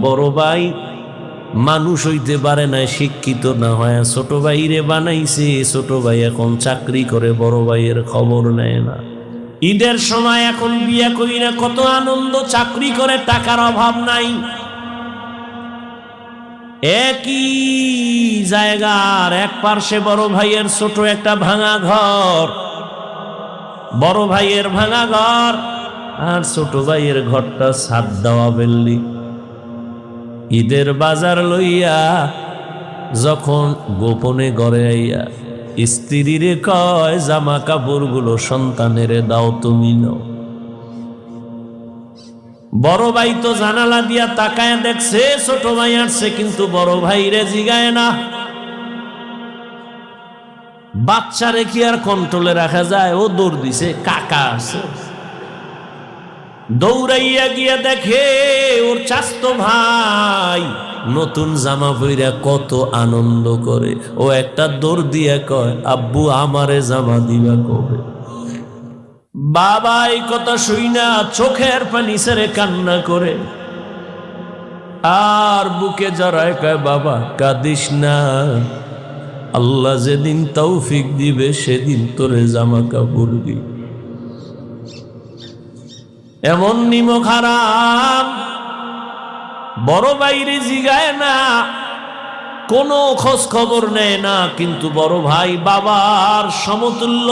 বড় ভাই মানুষ হইতে পারে না, শিক্ষিত না হয় ছোট ভাইরে বানাইছে। ছোট ভাই এখন চাকরি করে, বড় ভাইয়ের খবর নেয় না। ঈদের সময় এখন বিয়ে করি না, কত আনন্দ, চাকরি করে, টাকার অভাব নাই। একই জায়গার এক পার্শ্বে বড় ভাইয়ের ছোট একটা ভাঙা ঘর, বড় ভাইয়ের ভাঙা ঘর আর ছোট ভাইয়ের ঘরটা ছাদ দেওয়া বিল্ডিং। ঈদের বাজার লইয়া যখন গোপনে ঘরে আইয়া স্ত্রীরে কয়, জামা কাপড় গুলো সন্তানের দাও, তুমি নাও। বড় ভাই তো জানালা দিয়া তাকায় দেখছে ছোট ভাই আসছে, কিন্তু বড় ভাই রে জিগায় না। বাচ্চারে কি আর কন্ট্রোলে রাখা যায়? ও দৌড় দিছে, কাকা আছে। দৌড়াইয়া গিয়া দেখে ওর চাস্তো ভাই নতুন জামা পইরা কত আনন্দ করে। ও একটা দৌড় দিয়া কয়, আব্বু আমারে জামা দিবা কবে? বাবা এই কথা শুই না চোখের পানি ছেড়ে কান্না করে, আর বুকে জড়ায় কয়, বাবা কাঁদিস না, আল্লাহ যেদিন তৌফিক দিবে সেদিন তোরে জামা কাপড় দিবে। এমন নিমক হারাম বড় বাইরে জিগায় না, কোনো খোঁজ খবর নেয় না, কিন্তু বড় ভাই বাবার সমতুল্য,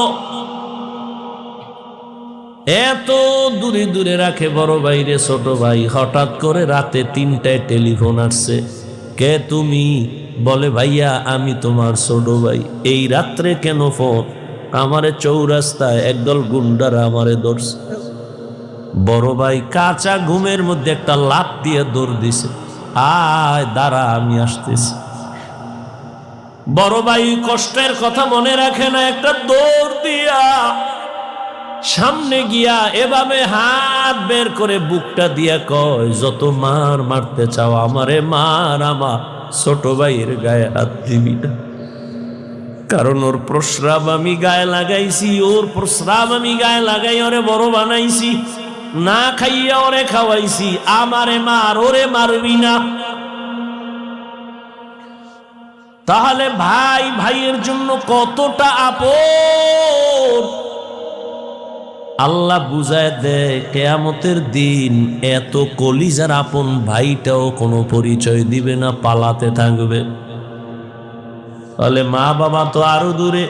এত দূরে দূরে রাখে বড় ভাইরে ছোট ভাই। হঠাৎ করে রাতে 3টায় টেলিফোন আসছে, কে তুমি? বলে, ভাইয়া আমি তোমার ছোট ভাই। এই রাত্রে কেন ফোন? আমারে চৌরাস্তায় একদল গুন্ডারা আমারে ধরছে। বড় ভাই কাঁচা ঘুমের মধ্যে একটা লাফ দিয়ে দৌড় দিছে, আয় দাঁড়া আমি আসতেছি। বড় ভাই কষ্টের কথা মনে রাখে না, একটা দৌড় দিয়া সামনে গিয়া এভাবে হাত বের করে বুকটা দিয়া কয়, যত মার মারতে চাও আমারে মার, আমার ছোট ভাইয়ের গায়ে হাত দিবি না। কারণ ওর প্রস্রাব আমি গায়ে লাগাইছি, ওর প্রস্রাব আমি গায়ে লাগাই ওরে বড় বানাইছি, না খাইয়া ওরে খাওয়াইছি। আমারে মার, ওরে মারবি না। তাহলে ভাই ভাইয়ের জন্য কতটা আপন আল্লাহ বুঝায় দেয়। কিয়ামতের দিন এত কলিজার আপন ভাইটাও কোনো পরিচয় দিবে না, পালাতে থাকবে। তাহলে মা বাবা তো আরো দূরে।